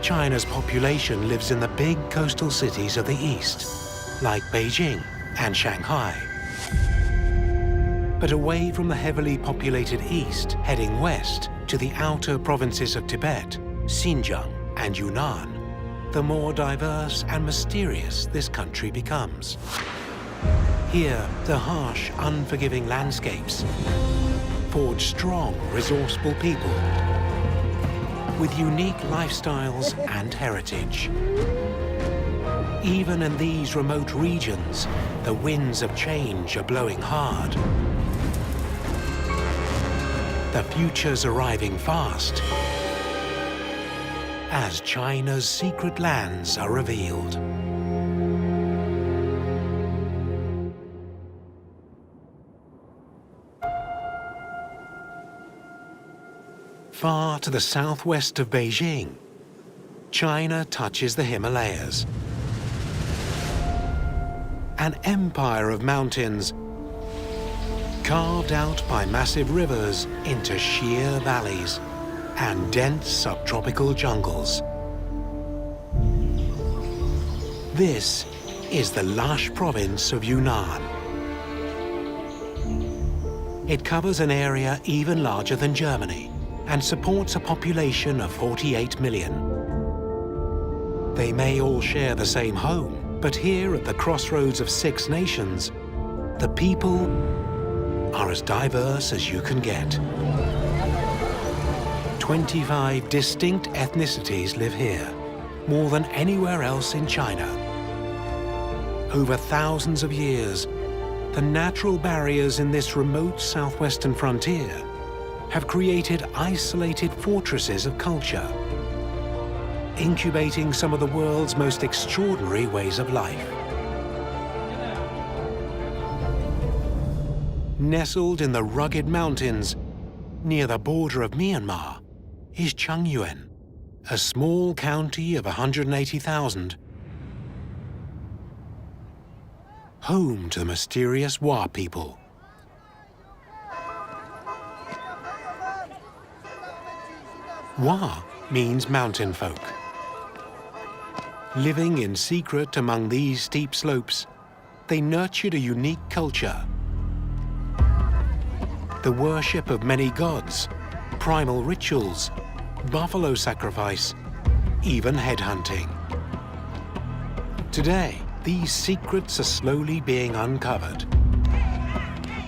of China's population lives in the big coastal cities of the east, like Beijing and Shanghai. But away from the heavily populated east, heading west to the outer provinces of Tibet, Xinjiang and Yunnan, the more diverse and mysterious this country becomes. Here, the harsh, unforgiving landscapes forge strong, resourceful people with unique lifestyles and heritage. Even in these remote regions, the winds of change are blowing hard. The future's arriving fast as China's secret lands are revealed. Far to the southwest of Beijing, China touches the Himalayas. An empire of mountains carved out by massive rivers into sheer valleys and dense subtropical jungles. This is the lush province of Yunnan. It covers an area even larger than Germany and supports a population of 48 million. They may all share the same home, but here at the crossroads of 6 nations, the people are as diverse as you can get. 25 distinct ethnicities live here, more than anywhere else in China. Over thousands of years, the natural barriers in this remote southwestern frontier have created isolated fortresses of culture, incubating some of the world's most extraordinary ways of life. Nestled in the rugged mountains near the border of Myanmar is Changyuan, a small county of 180,000, home to the mysterious Wa people. Wa means mountain folk. Living in secret among these steep slopes, they nurtured a unique culture. The worship of many gods, primal rituals, buffalo sacrifice, even headhunting. Today, these secrets are slowly being uncovered.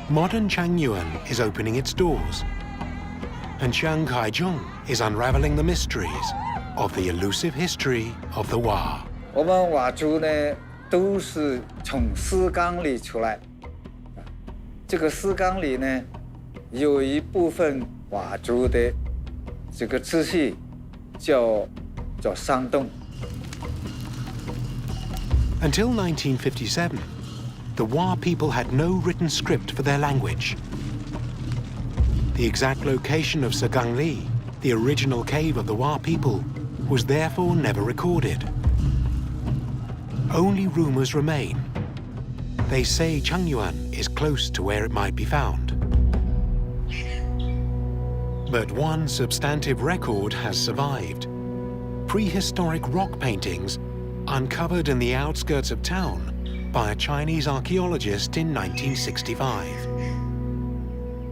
Modern Changyuan is opening its doors, and Chiang Kai-jung is unraveling the mysteries of the elusive history of the Wa. 我们佤族呢，都是从石缸里出来。这个石缸里呢，有一部分佤族的这个支系叫山洞。 Until 1957, the Wa people had no written script for their language. The exact location of Sagangli, the original cave of the Wa people, was therefore never recorded. Only rumors remain. They say Changyuan is close to where it might be found. But one substantive record has survived. Prehistoric rock paintings uncovered in the outskirts of town by a Chinese archaeologist in 1965.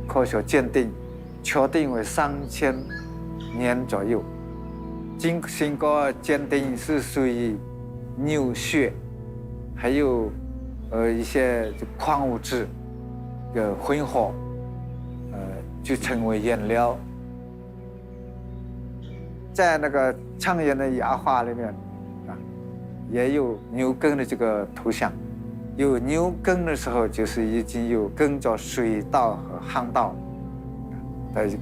科学鉴定，确定为3000年左右。经过鉴定是属于牛血，还有一些矿物质的混合，就成为颜料。在那个창현的牙画里面，也有牛耕的这个图像。有牛耕的时候，就是已经有耕着水稻和旱稻，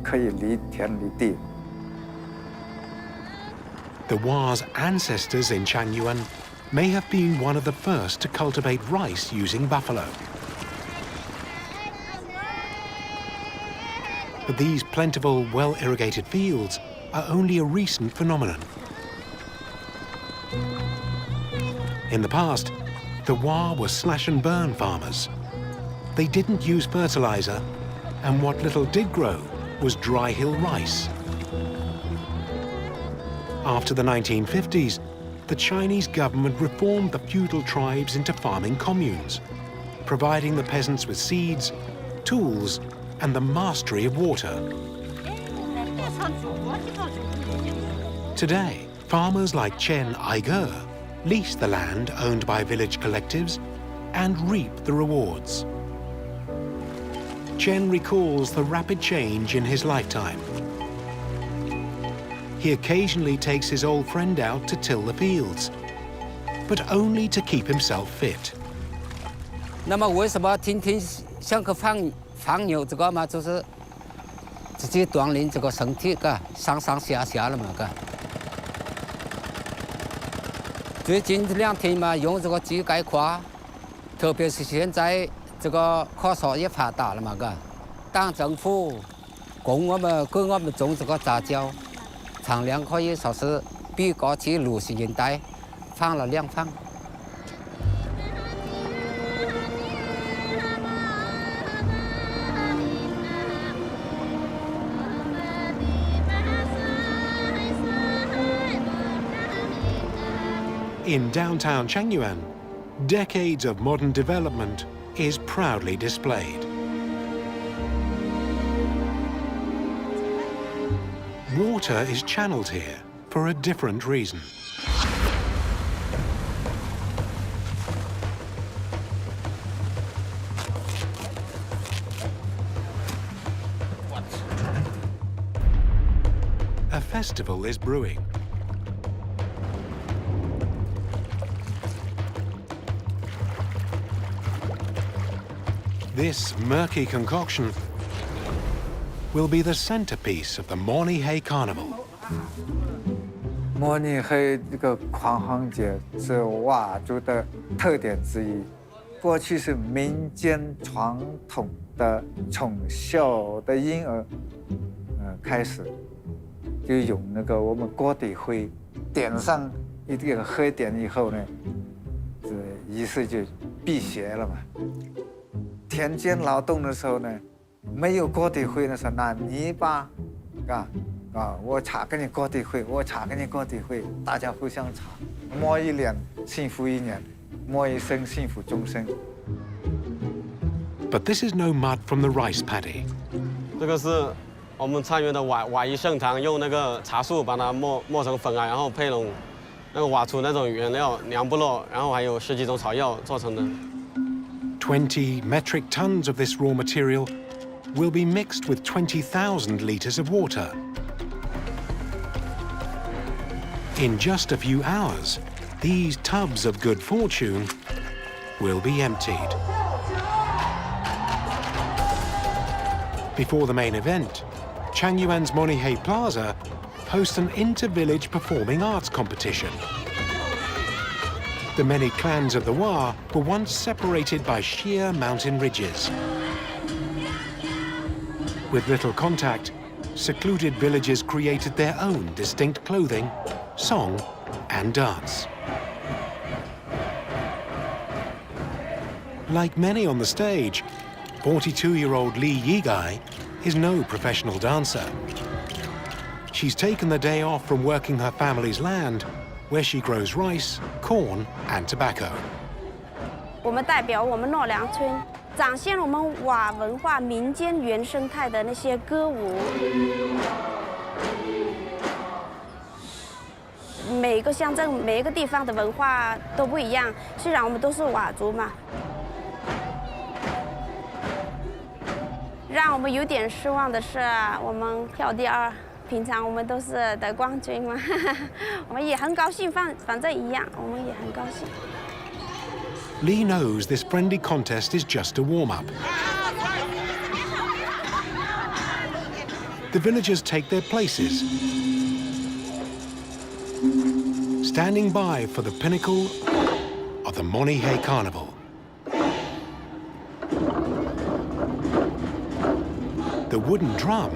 可以犁田犁地。 The Wa's ancestors in Changyuan may have been one of the first to cultivate rice using buffalo. But these plentiful, well-irrigated fields are only a recent phenomenon. In the past, the Wa were slash-and-burn farmers. They didn't use fertilizer, and what little did grow was dry hill rice. After the 1950s, the Chinese government reformed the feudal tribes into farming communes, providing the peasants with seeds, tools, and the mastery of water. Today, farmers like Chen Aiger lease the land owned by village collectives and reap the rewards. Chen recalls the rapid change in his lifetime. He occasionally takes his old friend out to till the fields, but only to keep himself fit. 那么为什么天天像个放牛这个嘛，就是自己锻炼这个身体，嘎，上上下下了嘛，嘎。最近这2天嘛，用这个机械化，特别是现在这个科学也发达了嘛，嘎。党政府供我们给我们种这个杂交，产量可以说是比过去60年代放了2番。 In downtown Changyuan, decades of modern development is proudly displayed. Water is channeled here for a different reason. A festival is brewing. This murky concoction will be the centerpiece of the Mornihei Carnival. 模拟黑这个狂欢节是佤族的特点之一。过去是民间传统的，从小的婴儿，开始就用那个我们锅底灰点上一个黑点以后呢，这仪式就辟邪了嘛。 田间劳动的时候呢，没有锅底灰的时候，拿泥巴，我擦给你锅底灰，我擦给你锅底灰，大家互相擦，摸一脸幸福一年，摸一生幸福终生。But this is no mud from the rice paddy. 这个是我们菜园的瓦医盛堂，用那个茶树把它磨成粉啊，然后配拢那个瓦出那种原料凉不落，然后还有10几种草药做成的。 20 metric tons of this raw material will be mixed with 20,000 litres of water. In just a few hours, these tubs of good fortune will be emptied. Before the main event, Changyuan's Mornihei Plaza hosts an inter-village performing arts competition. The many clans of the Wa were once separated by sheer mountain ridges. With little contact, secluded villages created their own distinct clothing, song, and dance. Like many on the stage, 42-year-old Li Yigai is no professional dancer. She's taken the day off from working her family's land, where she grows rice, corn, and tobacco. 我们代表我们诺良村，展现我们佤文化民间原生态的那些歌舞。每个乡镇、每一个地方的文化都不一样，虽然我们都是佤族嘛。让我们有点失望的是，我们票第2。 平常我们都是得冠军嘛，我们也很高兴，反正一样，我们也很高兴。Lee knows this friendly contest is just a warm-up. The villagers take their places, standing by for the pinnacle of the Mornihei Carnival. The wooden drum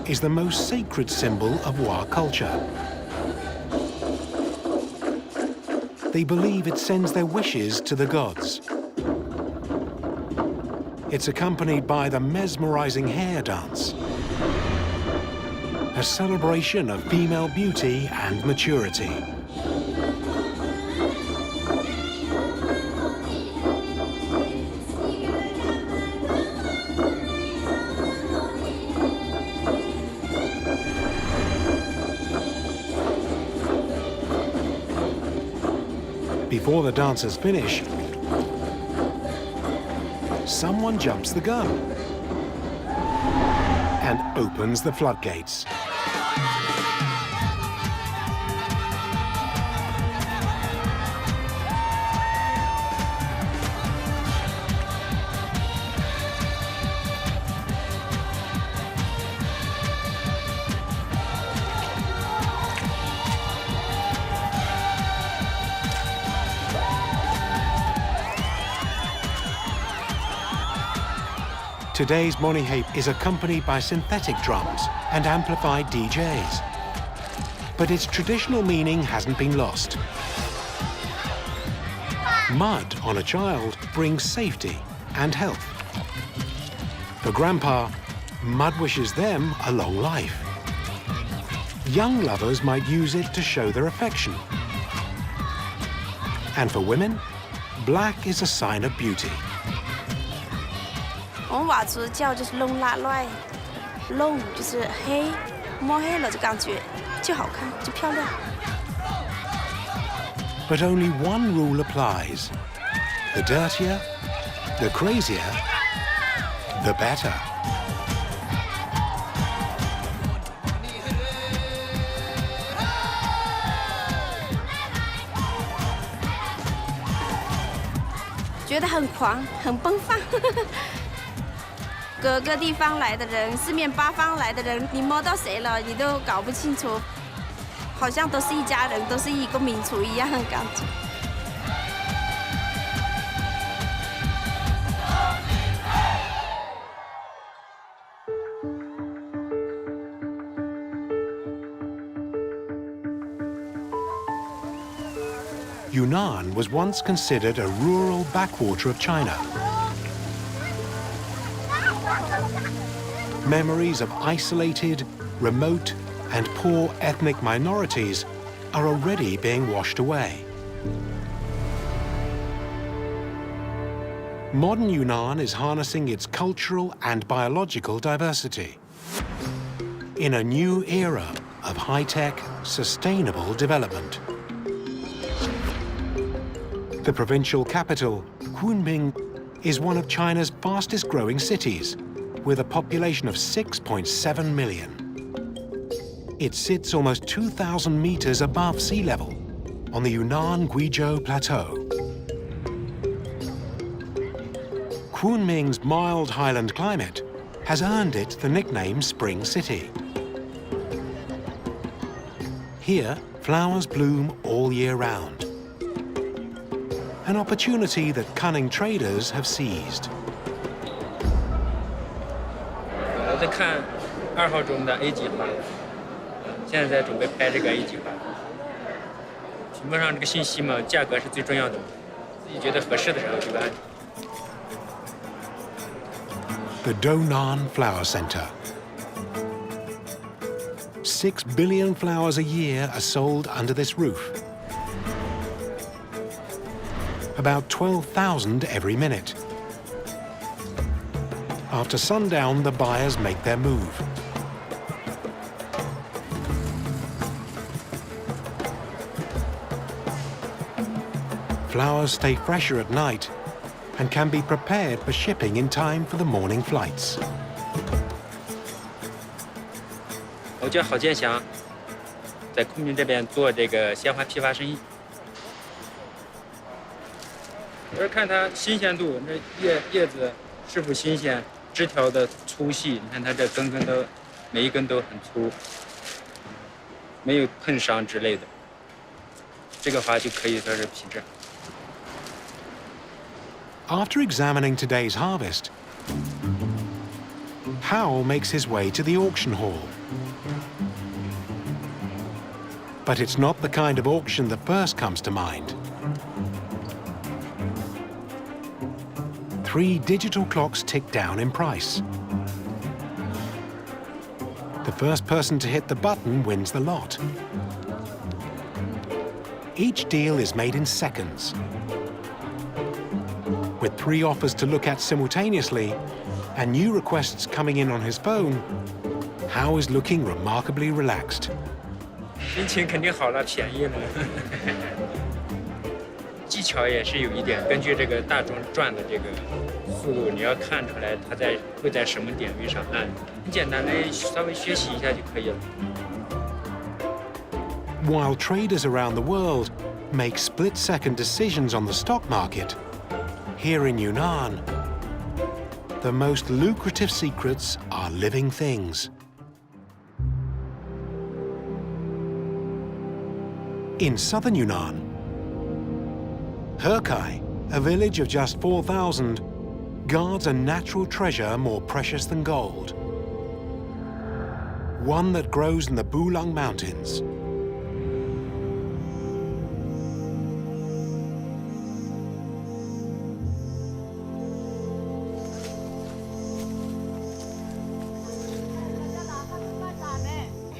is the most sacred symbol of Wa culture. They believe it sends their wishes to the gods. It's accompanied by the mesmerizing hair dance. a celebration of female beauty and maturity. Before the dancers finish, someone jumps the gun and opens the floodgates. Today's Monihape is accompanied by synthetic drums and amplified DJs. But its traditional meaning hasn't been lost. Mud on a child brings safety and health. For Grandpa, mud wishes them a long life. Young lovers might use it to show their affection. And for women, black is a sign of beauty. 我们佤族叫就是龙拉来，龙就是黑，摸黑了就感觉就好看，就漂亮。 But only one rule applies. The dirtier, the crazier, the better. "觉得很狂，很奔放。各个地方来的人，四面八方来的人，你摸到谁了，你都搞不清楚，好像都是一家人，都是一个民族一样的感觉。 Yunnan was once considered a rural backwater of China. Memories of isolated, remote, and poor ethnic minorities are already being washed away. Modern Yunnan is harnessing its cultural and biological diversity in a new era of high-tech, sustainable development. The provincial capital, Kunming, is one of China's fastest-growing cities, with a population of 6.7 million. It sits almost 2,000 meters above sea level on the Yunnan-Guizhou Plateau. Kunming's mild highland climate has earned it the nickname Spring City. Here, flowers bloom all year round. An opportunity that cunning traders have seized. 我在看2号钟的 A 计划，现在在准备拍这个 A 计划。询问上这个信息嘛，价格是最重要的，自己觉得合适的时候就按。 The Donan Flower Center. 6 billion flowers a year are sold under this roof. About 12,000 every minute. After sundown, the buyers make their move. Flowers stay fresher at night and can be prepared for shipping in time for the morning flights. 我叫郝建祥，在昆明这边做这个鲜花批发生意。我是看它新鲜度，那叶子是否新鲜，枝条的粗细，你看它这根都每一根都很粗，没有碰伤之类的，这个花就可以说是批正。 After examining today's harvest, Hao makes his way to the auction hall. But it's not the kind of auction that first comes to mind. 3 digital clocks tick down in price. The first person to hit the button wins the lot. Each deal is made in seconds. With 3 offers to look at simultaneously and new requests coming in on his phone, Hao is looking remarkably relaxed. 心情肯定好了，便宜了。技巧也是有一点，根据这个大钟转的这个速度，你要看出来它会在什么点位上按。很简单的，稍微学习一下就可以了。 While traders around the world make split-second decisions on the stock market, here in Yunnan, the most lucrative secrets are living things. In southern Yunnan, Hekai, a village of just 4,000, guards a natural treasure more precious than gold. One that grows in the Bulong Mountains.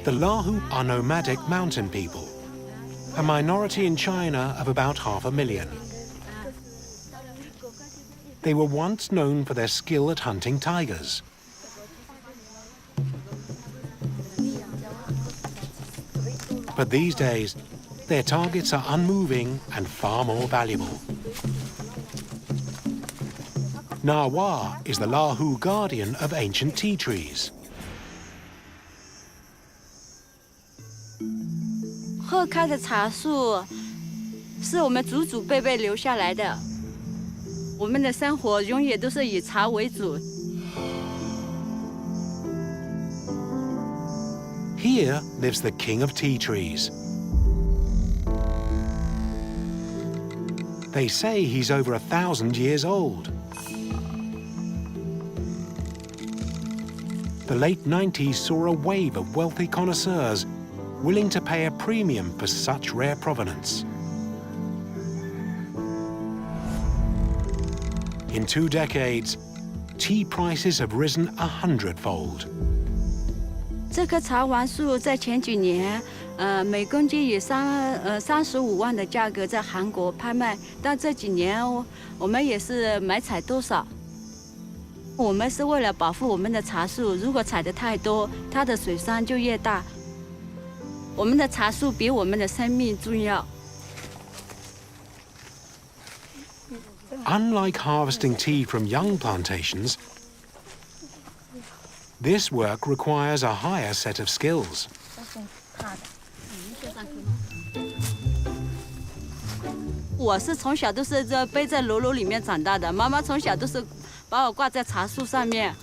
The Lahu are nomadic mountain people, a minority in China of about 500,000. They were once known for their skill at hunting tigers. But these days, their targets are unmoving and far more valuable. Nawa is the Lahu guardian of ancient tea trees. 鹤开的茶树是我们祖祖辈辈留下来的，我们的生活永远都是以茶为主。 Here lives the king of tea trees. They say he's over 1,000 years old. The late 90s saw a wave of wealthy connoisseurs willing to pay a premium for such rare provenance. In 2 decades, tea prices have risen 100-fold. 这棵茶王树在前几年，每公斤以35万的价格在韩国拍卖，但这几年我们也是买采多少。我们是为了保护我们的茶树，如果采得太多，它的水伤就越大。我们的茶树比我们的生命重要。 Unlike harvesting tea from young plantations, this work requires a higher set of skills. 我是从小都是背在篓篓里面长大的，妈妈从小都是把我挂在茶树上面，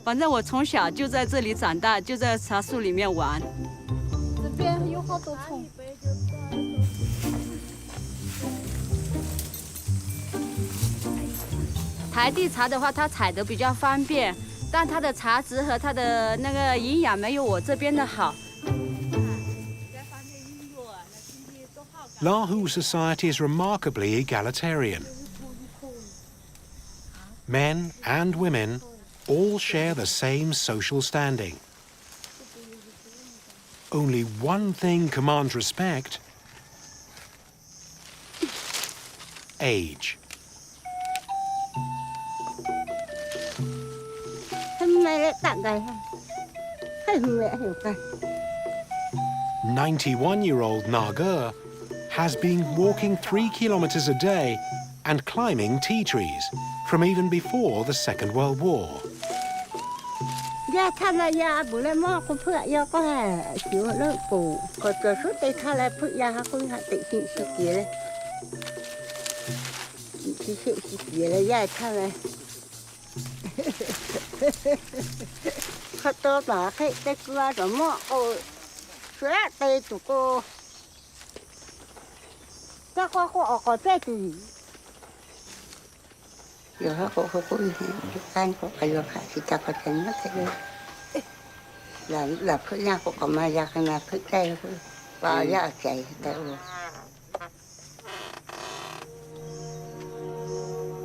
反正我从小就在这里长大，就在茶树里面玩。这边有好多虫。 台地茶的话，它采得比较方便，但它的茶质和它的那个营养没有我这边的好。 Lahu society is remarkably egalitarian. Men and women all share the same social standing. Only one thing commands respect: age. 91-year-old Naga has been walking 3 kilometers a day and climbing tea trees from even before the Second World War.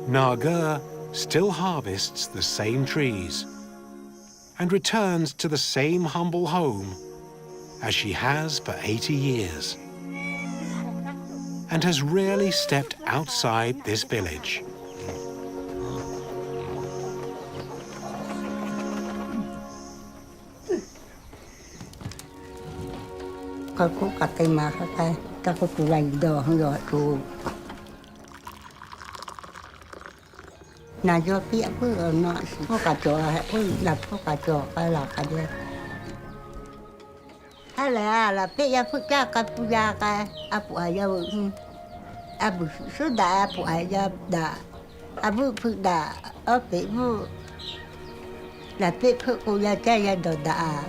Naga still harvests the same trees. and returns to the same humble home as she has for 80 years, and has rarely stepped outside this village. Nà do pia bữa nọ có cả chỗ bữa lập có cả chỗ cái là cả đấy. Hay là pia phụ cha cái phụ gia cái apu aja bữa apu sudah apu aja dah apu phụ dah ở phía bữa là phía phụ cô gia cha gia đồ dah.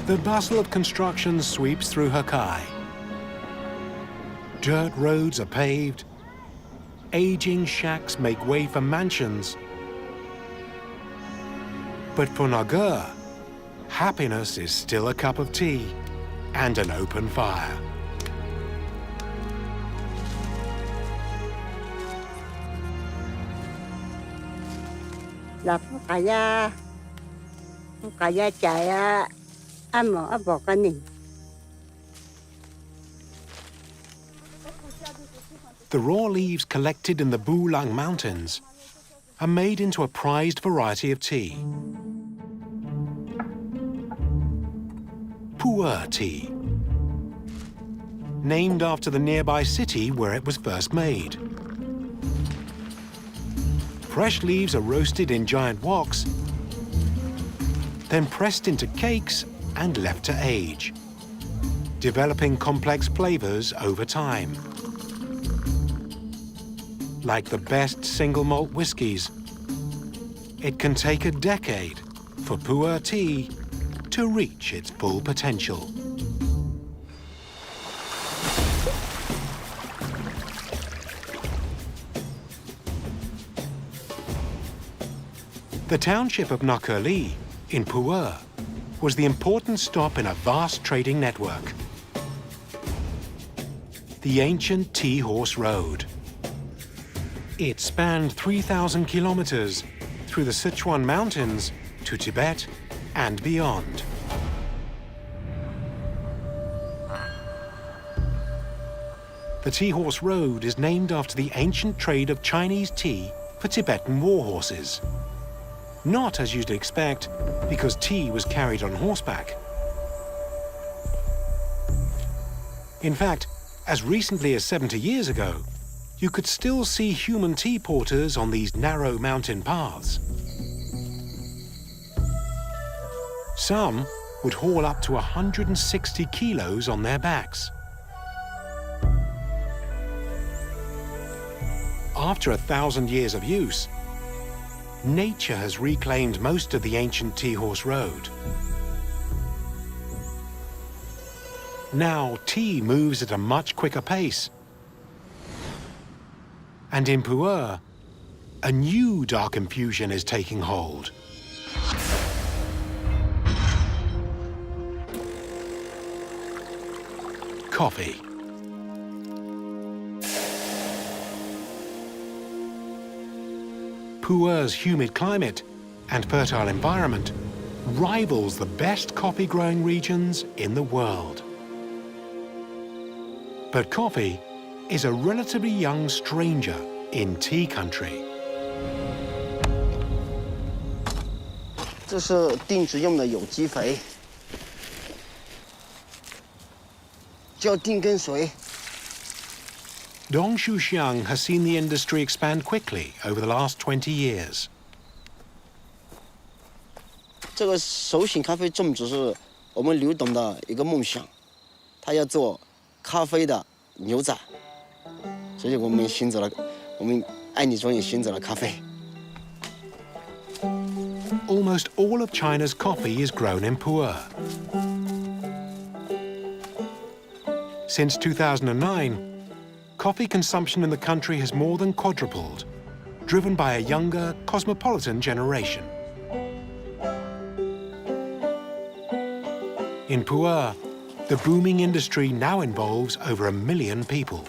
The bustle of construction sweeps through her kai. Dirt roads are paved, aging shacks make way for mansions. But for Nagur, happiness is still a cup of tea and an open fire. Là cả gia chạy ăn mà ăn bỏ cái này. The raw leaves collected in the Bulang Mountains are made into a prized variety of tea. Pu'er tea, named after the nearby city where it was first made. Fresh leaves are roasted in giant woks, then pressed into cakes and left to age, developing complex flavors over time. Like the best single malt whiskies, it can take a decade for Pu'er tea to reach its full potential. The township of Nakurli in Pu'er was the important stop in a vast trading network. The ancient Tea Horse Road. It spanned 3,000 kilometers through the Sichuan Mountains to Tibet and beyond. The Tea Horse Road is named after the ancient trade of Chinese tea for Tibetan war horses. Not, as you'd expect, because tea was carried on horseback. In fact, as recently as 70 years ago, you could still see human tea porters on these narrow mountain paths. Some would haul up to 160 kilos on their backs. After 1,000 years of use, nature has reclaimed most of the ancient Tea Horse Road. Now, tea moves at a much quicker pace. And in Pu'er, a new dark infusion is taking hold. Coffee. Pu'er's humid climate and fertile environment rivals the best coffee-growing regions in the world. But coffee is a relatively young stranger in tea country. 这是定植用的有机肥，叫定根水。 Dong Shuxiang has seen the industry expand quickly over the last 20 years. 这个手醒咖啡种植是我们刘董的一个梦想，他要做咖啡的牛仔，所以我们爱你庄也选择了咖啡。 Almost all of China's coffee is grown in Pu'er. Since 2009, coffee consumption in the country has more than quadrupled, driven by a younger, cosmopolitan generation. In Pu'er, the booming industry now involves over 1 million people.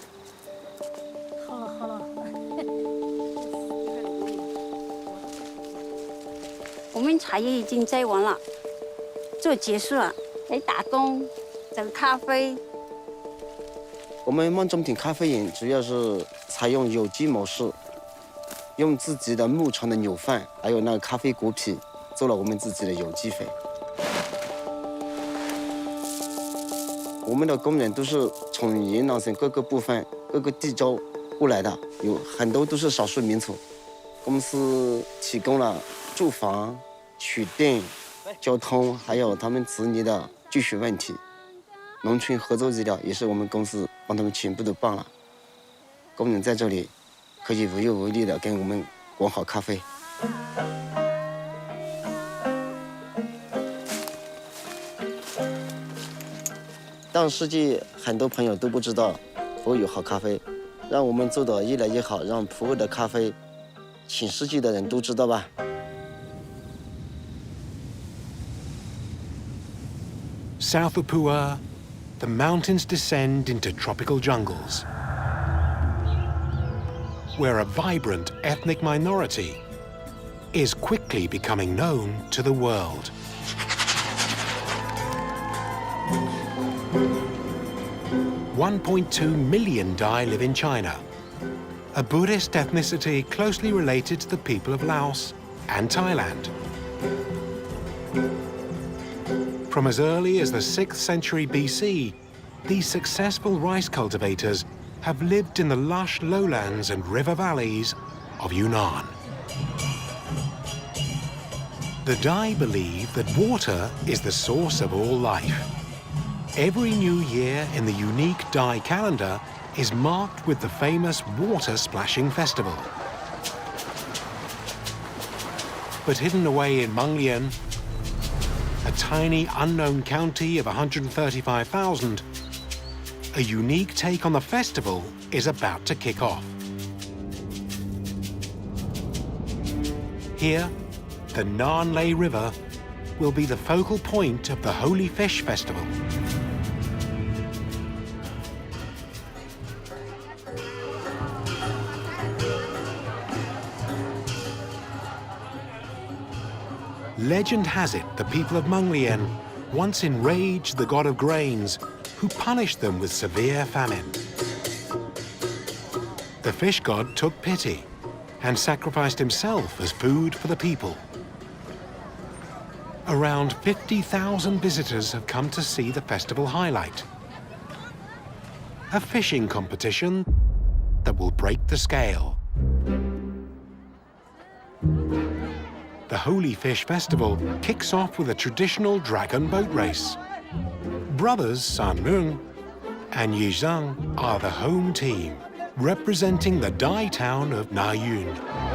茶叶已经摘完了，就结束了。可以打工，整咖啡。我们慢中庭咖啡园主要是采用有机模式，用自己的牧场的牛粪，还有那个咖啡果皮，做了我们自己的有机肥。我们的工人都是从云南省各个部分、各个地州过来的，有很多都是少数民族。公司提供了住房、水电、交通，还有他们子女的就学问题。农村合作医疗也是我们公司帮他们全部都办了。工人在这里可以无忧无虑的跟我们管好咖啡。但世界很多朋友都不知道服务有好咖啡，让我们做得越来越好，让服务的咖啡全世界的人都知道吧。South of Pu'er, the mountains descend into tropical jungles, where a vibrant ethnic minority is quickly becoming known to the world. $1.2 million Dai live in China, a Buddhist ethnicity closely related to the people of Laos and Thailand. From as early as the 6th century BC, these successful rice cultivators have lived in the lush lowlands and river valleys of Yunnan. The Dai believe that water is the source of all life. Every new year in the unique Dai calendar is marked with the famous water splashing festival. But hidden away in Munglian, a tiny unknown county of 135,000, a unique take on the festival is about to kick off. Here, the Nanlei River will be the focal point of the Holy Fish Festival. Legend has it the people of Munglian once enraged the god of grains, who punished them with severe famine. The fish god took pity and sacrificed himself as food for the people. Around 50,000 visitors have come to see the festival highlight, a fishing competition that will break the scale. The Holy Fish Festival kicks off with a traditional dragon boat race. Brothers San Lung and Yi Zhang are the home team, representing the Dai town of Na-Yun.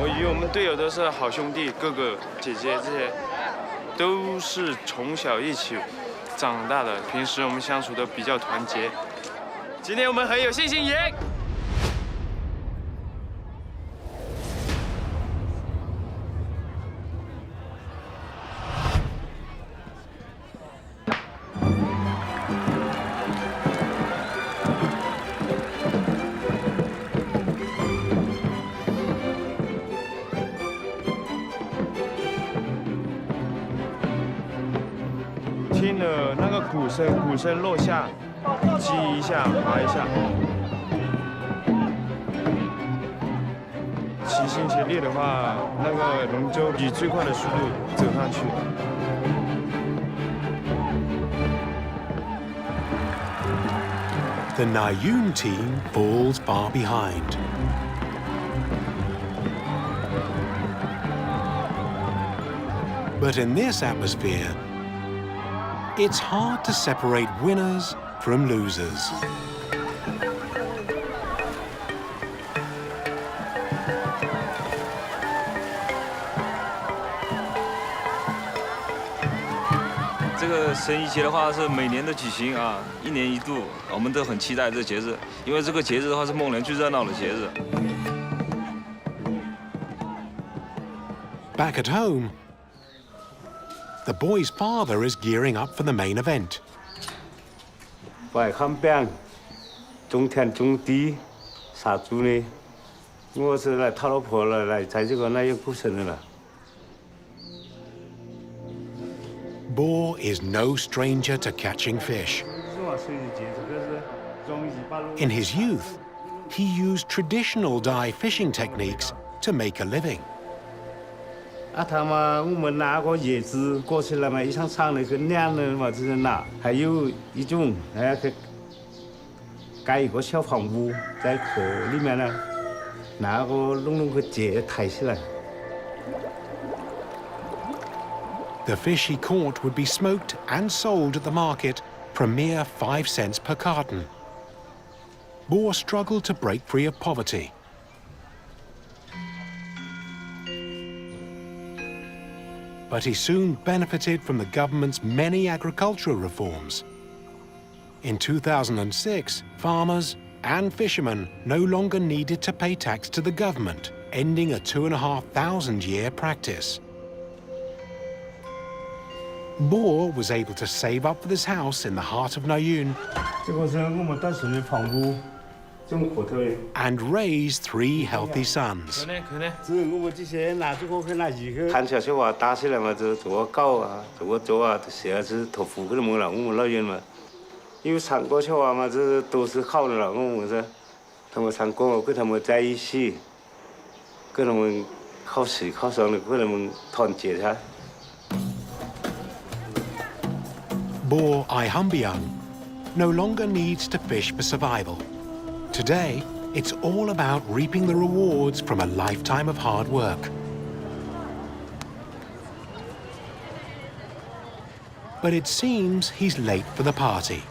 我与我们队友都是好兄弟，哥哥姐姐这些都是从小一起长大的，平时我们相处的比较团结。今天我们很有信心赢。听了那个鼓声落下，击一下，划一下。齐心协力的话，那个龙舟以最快的速度走上去。The Na-Yun team falls far behind. But in this atmosphere, it's hard to separate winners from losers. This 这个神医节的话是每年都举行啊，1年1度，我们都很期待这个节日，因为这个节日的话是孟良最热闹的节日。Back at home, the boy's father is gearing up for the main event. 外看病，种田种地，杀猪呢。我是来讨老婆了，来在这个奶油过生日了。Bo is no stranger to catching fish. In his youth, he used traditional dye fishing techniques to make a living. 啊，他们我们拿个叶子裹起来嘛，一长长的跟两人嘛，这是拿。还有一种，去盖一个小房屋在河里面呢，拿个弄个结抬起来。 The fish he caught would be smoked and sold at the market for a mere 5 cents per carton. Bo struggled to break free of poverty. But he soon benefited from the government's many agricultural reforms. In 2006, farmers and fishermen no longer needed to pay tax to the government, ending a 2,500-year practice. Bo was able to save up for this house in the heart of Nayun and raise 3 healthy sons. 看小娃打起来嘛，就做个狗啊，做个猪啊，小孩子托付给他们了，我们老人嘛，因为3个小娃嘛，这都是好的了，我们是，他们3个跟他们在一起，跟他们考试考上了，跟他们团结下。 Bo Ihumbiang no longer needs to fish for survival. Today, it's all about reaping the rewards from a lifetime of hard work. But it seems he's late for the party.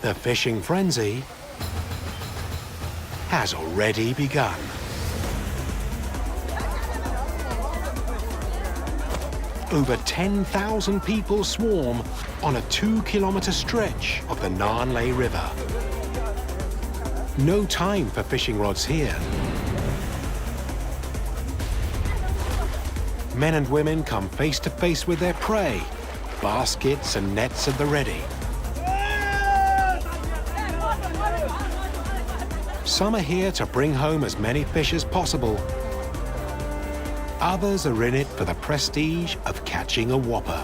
The fishing frenzy has already begun. Over 10,000 people swarm on a 2-kilometer stretch of the Nanlei River. No time for fishing rods here. Men and women come face to face with their prey, baskets and nets at the ready. Some are here to bring home as many fish as possible. Others are in it for the prestige of catching a whopper.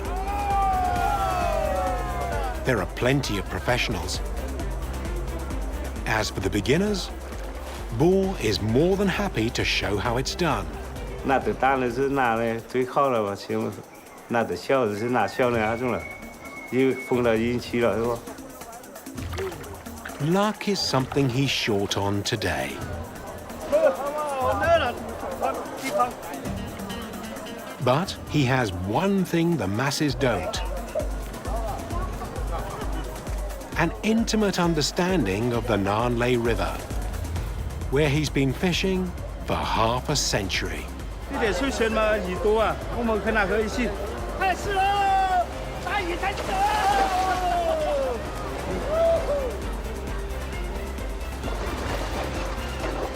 There are plenty of professionals. As for the beginners, Bo is more than happy to show how it's done. 拿得大的是拿的最好了吧，行了，拿得小的是拿小的那种了，又碰到运气了，是吧？ Luck is something he's short on today. But he has one thing the masses don't. An intimate understanding of the Nanlei River, where he's been fishing for half a century.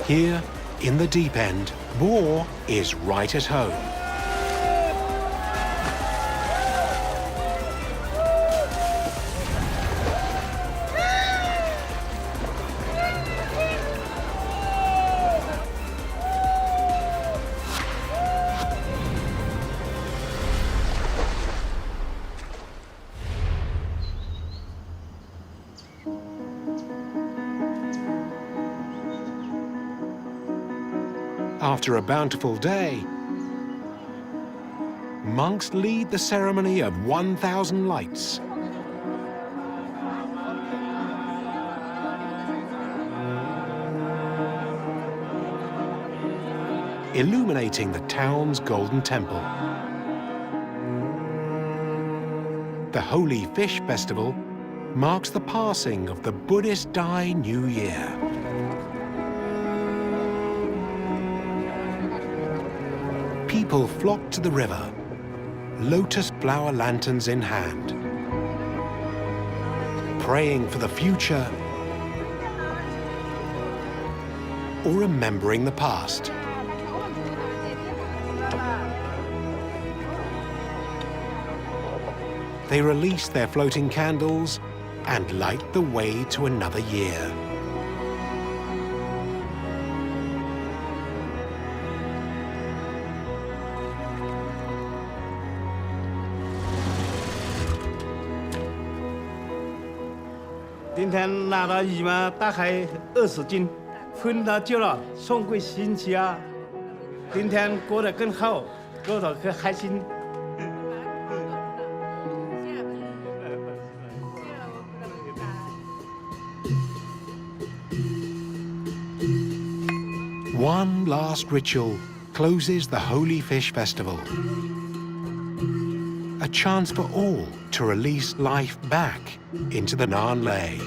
Here, in the deep end, Bo is right at home. After a bountiful day, monks lead the ceremony of 1,000 lights. Illuminating the town's golden temple. The Holy Fish Festival marks the passing of the Buddhist Dai New Year. People flock to the river, lotus flower lanterns in hand, praying for the future or remembering the past. They release their floating candles and light the way to another year. 今天拿到鱼嘛，大概20斤，分到久了送给亲戚啊。今天过得更好，过得更开心。One last ritual closes the Holy Fish Festival. A chance for all to release life back into the Nan Lei.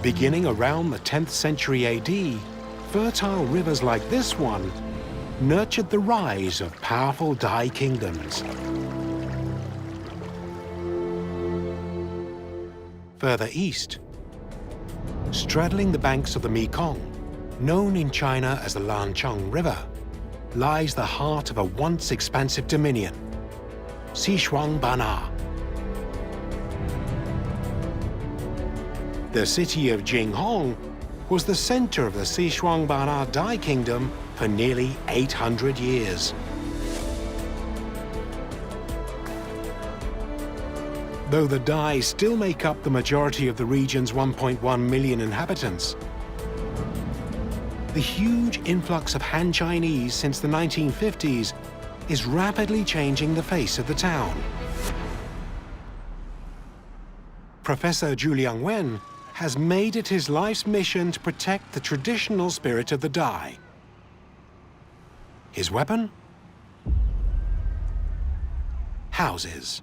Beginning around the 10th century AD, fertile rivers like this one nurtured the rise of powerful Dai kingdoms. Further east, straddling the banks of the Mekong, known in China as the Lanchang River, lies the heart of a once expansive dominion, Xishuangbanna. The city of Jinghong was the center of the Xishuangbanna Dai Kingdom for nearly 800 years. Though the Dai still make up the majority of the region's 1.1 million inhabitants, the huge influx of Han Chinese since the 1950s is rapidly changing the face of the town. Professor Zhu Liangwen has made it his life's mission to protect the traditional spirit of the Dai. His weapon? Houses.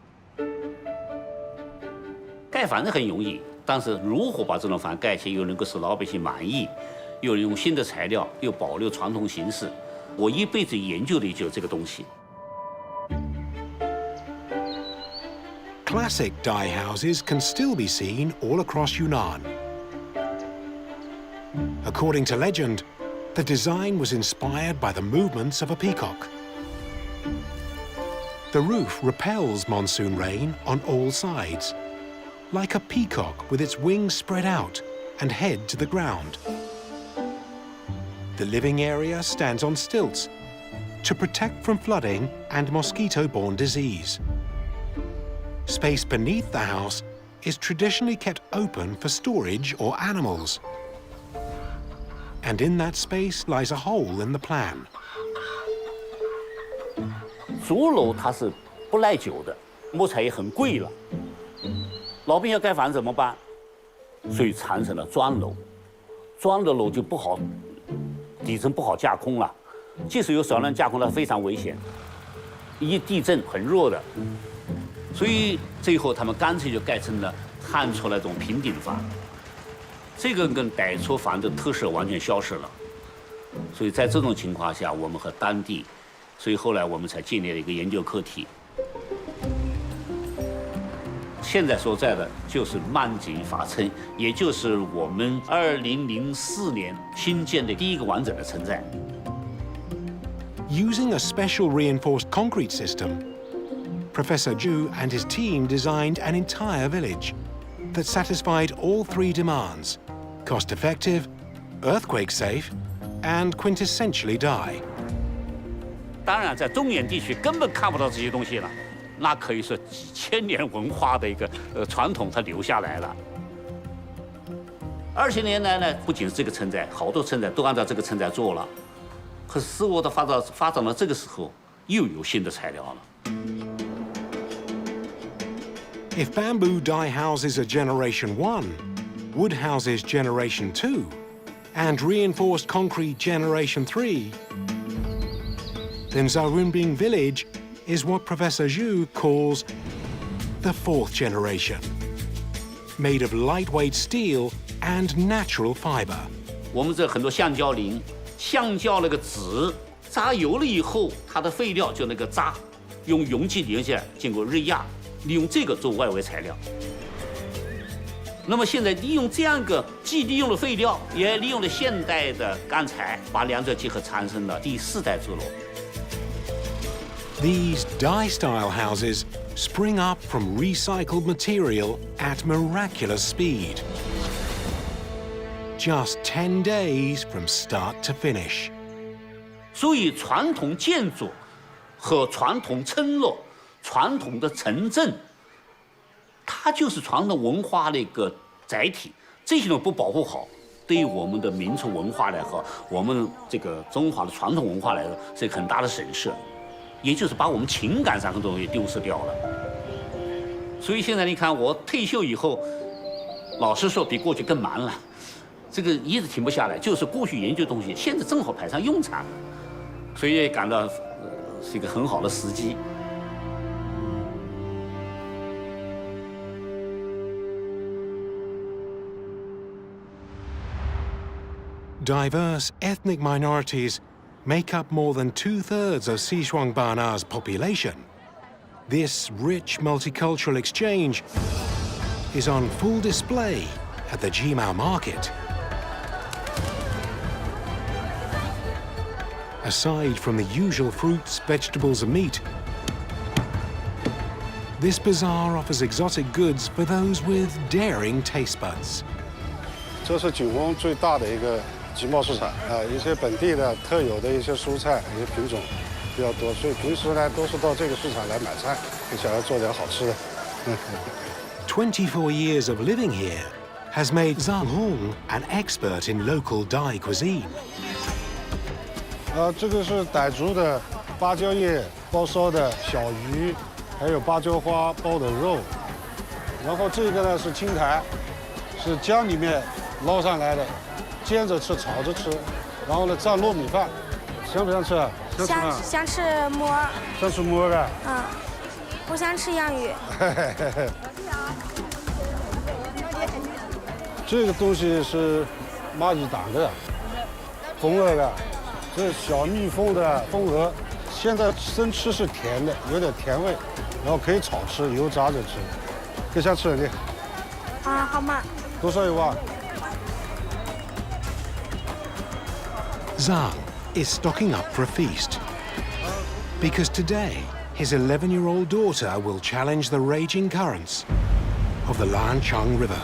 盖房子很容易，但是如何把这种房盖起来又能够使老百姓满意，又用新的材料，又保留传统形式，我一辈子研究的就是这个东西。Classic Dai houses can still be seen all across Yunnan. According to legend, the design was inspired by the movements of a peacock. The roof repels monsoon rain on all sides, like a peacock with its wings spread out and head to the ground. The living area stands on stilts to protect from flooding and mosquito-borne disease. Space beneath the house is traditionally kept open for storage or animals. And in that space lies a hole in the plan. 竹楼它是不耐久的，木材也很贵了。老百姓要盖房子怎么办？所以产生了砖楼。砖的楼就不好，底层不好架空了，即使有少量架空，它非常危险。一地震很弱的，所以最后他们干脆就盖成了汉初那种平顶房。这个跟傣族房的特色完全消失了。所以在这种情况下，我们和当地，所以后来我们才建立了一个研究课题。 现在所在的就是曼景法村，也就是我们2004年新建的第一个完整的村寨。Using a special reinforced concrete system, Professor Zhu and his team designed an entire village that satisfied all three demands: cost-effective, earthquake-safe, and quintessentially Dai. 当然，在中原地区根本看不到这些东西了。 那可以说几千年文化的一个传统，它留下来了。20年来呢，不仅是这个村寨，好多村寨都按照这个村寨做了。可是事物的发展到这个时候，又有新的材料了。 If bamboo Dai houses are Generation 1, wood houses Generation 2, and reinforced concrete Generation 3, then Zarunbing village is what Professor Zhu calls the fourth generation, made of lightweight steel and natural fiber. 我们这很多橡胶林，橡胶那个籽榨油了以后，它的废料就那个渣，用容器留下来，经过日压，利用这个做外围材料。那么现在利用这样一个既利用了废料，也利用了现代的钢材，把两者结合，产生了第4代竹楼。 These Dai-style houses spring up from recycled material at miraculous speed. Just 10 days from start to finish. 所以传统建筑和传统村落、传统的城镇它就是传统文化的一个载体。这些东西不保护好，对于我们的民族文化来说，我们这个中华的传统文化来说，是一个很大的损失，也就是把我们情感上的东西丢失掉了。所以现在你看，我退休以后，老实说比过去更忙了，这个一直停不下来，就是过去研究东西，现在正好派上用场，所以也感到是一个很好的时机。Diverse ethnic minorities make up more than 2/3 of Xishuangbanna's population. This rich multicultural exchange is on full display at the Jimao market. Aside from the usual fruits, vegetables and meat, this bazaar offers exotic goods for those with daring taste buds. 这是景丰最大的一个集贸市场啊，一些本地的特有的一些蔬菜、一些品种比较多，所以平时呢都是到这个市场来买菜，就想要做点好吃的。24 years of living here has made Zhang Hong an expert in local Dai cuisine. 这个是傣族的芭蕉叶包烧的小鱼，还有芭蕉花包的肉。然后这个呢是青苔，是江里面捞上来的，煎着吃、炒着吃。然后呢蘸糯米饭，想不想吃啊？想吃馍。想吃馍的？嗯，不想吃洋芋。这个东西是蚂蚁党的，红鹅的。这小蜜蜂的蜂鹅，现在生吃是甜的，有点甜味，然后可以炒吃，油炸着吃。可想吃的？啊，好嘛。多少一碗？ Zhang is stocking up for a feast. Because today, his 11-year-old daughter will challenge the raging currents of the Lanchang River.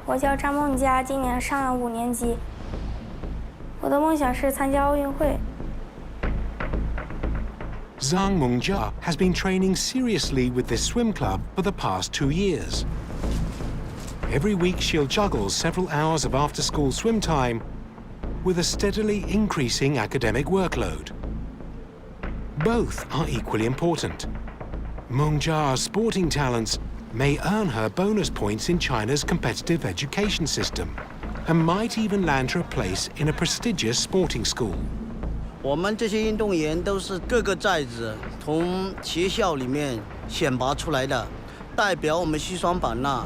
我叫张梦佳，今年上了5年级。我的梦想是参加奥运会。 Zhang Mungjia has been training seriously with this swim club for the past 2 years. Every week she'll juggle several hours of after-school swim time with a steadily increasing academic workload. Both are equally important. Mungjia's sporting talents may earn her bonus points in China's competitive education system and might even land her a place in a prestigious sporting school. 我们这些运动员都是各个寨子从学校里面选拔出来的，代表我们西双版纳。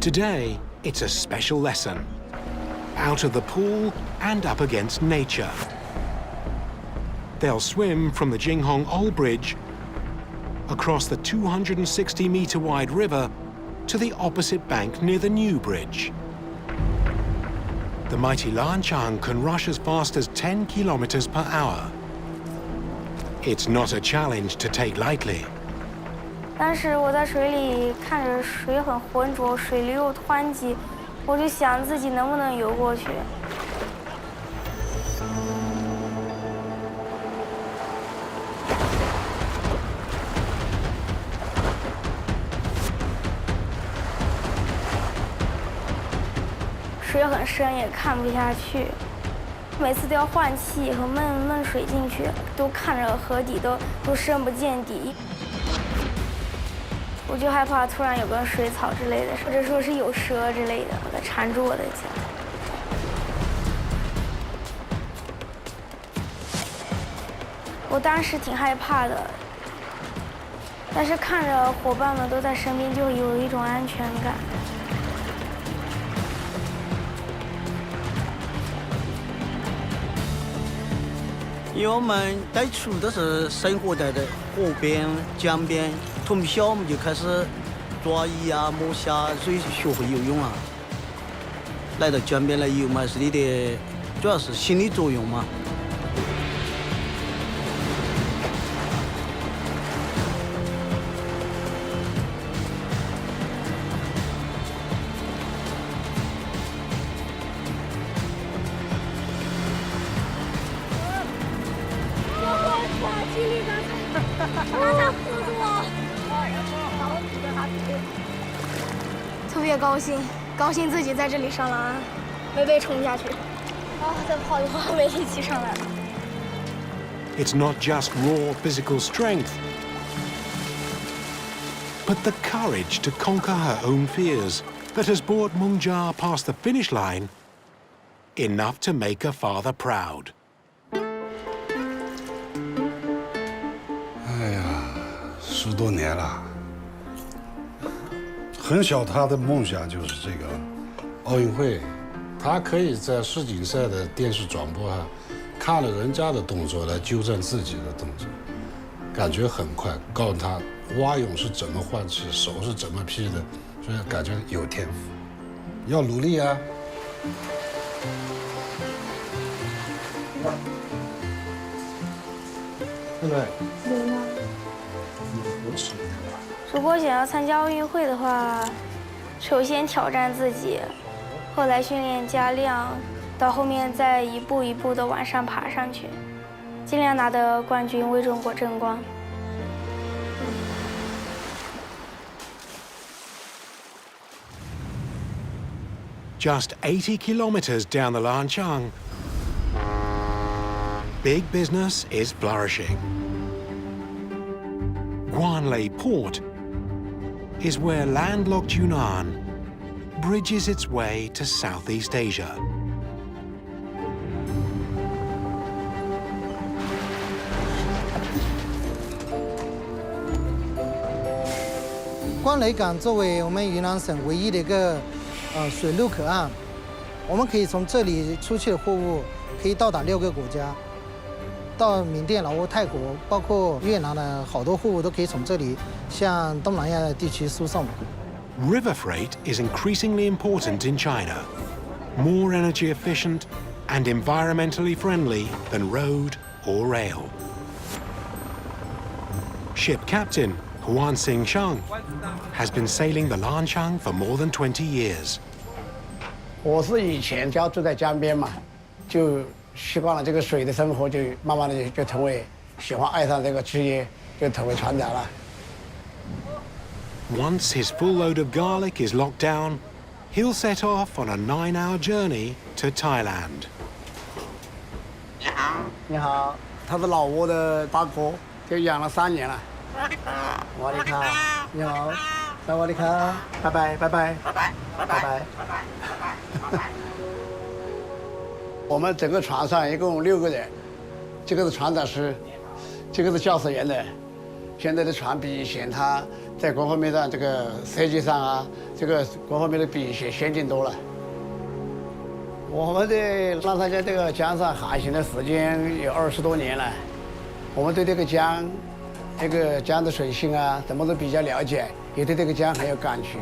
Today, it's a special lesson. Out of the pool and up against nature. They'll swim from the Jinghong Old Bridge across the 260-meter-wide river to the opposite bank near the new bridge. The mighty Lanchang can rush as fast as 10 kilometers per hour. It's not a challenge to take lightly. 当时我在水里看着水很浑浊，水流又湍急，我就想自己能不能游过去。水很深，也看不下去，每次都要换气和闷水进去，都看着河底都深不见底。我就害怕突然有个水草之类的，或者说是有蛇之类的来缠住我的脚。我当时挺害怕的，但是看着伙伴们都在身边，就有一种安全感。 因为我们最初都是生活在河边、江边，从小我们就开始抓鱼啊、摸虾，所以学会游泳了。来到江边来游嘛，是你的，主要是心理作用嘛。犀利，刚才护住我，特别高兴，高兴自己在这里上了岸，没被冲下去。再泡一会儿没力气上来了。It's not just raw physical strength, but the courage to conquer her own fears that has brought Mungjia past the finish line, enough to make her father proud. 哎呀，10多年了。很小，他的梦想就是这个奥运会，他可以在世锦赛的电视转播上看了人家的动作来纠正自己的动作，感觉很快，告诉他蛙泳是怎么换气，手是怎么劈的，所以感觉有天赋，要努力啊。对不对？有吗？不吃。如果想要参加奥运会的话，首先挑战自己，后来训练加量，到后面再一步一步的往上爬上去，尽量拿得冠军为中国争光。Just 80 kilometers down the Lanchang, big business is flourishing. Guanlei Port is where landlocked Yunnan bridges its way to Southeast Asia. 关雷港作为我们云南省唯一的一个水路口岸，我们可以从这里出去的货物可以到达6个国家，到缅甸、老挝、泰国，包括越南的好多货物都可以从这里向东南亚的地区输送。River freight is increasingly important in China, more energy efficient and environmentally friendly than road or rail. Ship captain Huan Xingshang has been sailing the Lanchang for more than 20 years. 我是以前家住在江边嘛，就习惯了这个水的生活，就慢慢的就成为喜欢爱上这个职业，就成为船长了。Once his full load of garlic is locked down, he'll set off on a 9-hour journey to Thailand. 你好，你好，他是老挝的八哥，就养了3年了。瓦迪卡，你好，萨瓦迪卡，拜拜，拜拜，拜拜，拜拜。我们整个船上一共6个人，这个是船长师，这个是驾驶员的。现在的船比以前它在各方面上这个设计上啊，这个各方面的比以前先进多了。我们在浪三江这个江上航行的时间有20多年了，我们对这个江。这个江的水性啊，什么都比较了解，也对这个江很有感觉。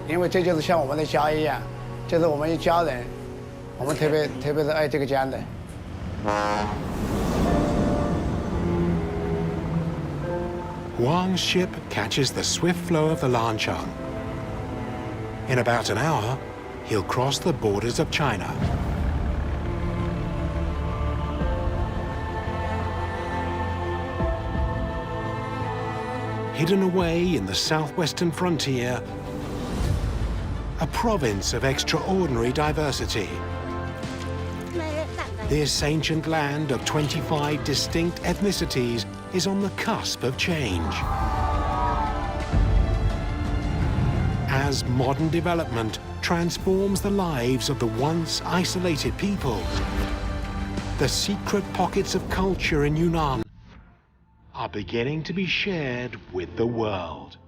因为这就是像我们的家一样，这是我们一家人，我们特别是爱这个江的。Huang's ship catches the swift flow of the Lanchang. In about an hour, he'll cross the borders of China. Hidden away in the southwestern frontier, a province of extraordinary diversity. This ancient land of 25 distinct ethnicities is on the cusp of change. As modern development transforms the lives of the once isolated people, the secret pockets of culture in Yunnan are beginning to be shared with the world.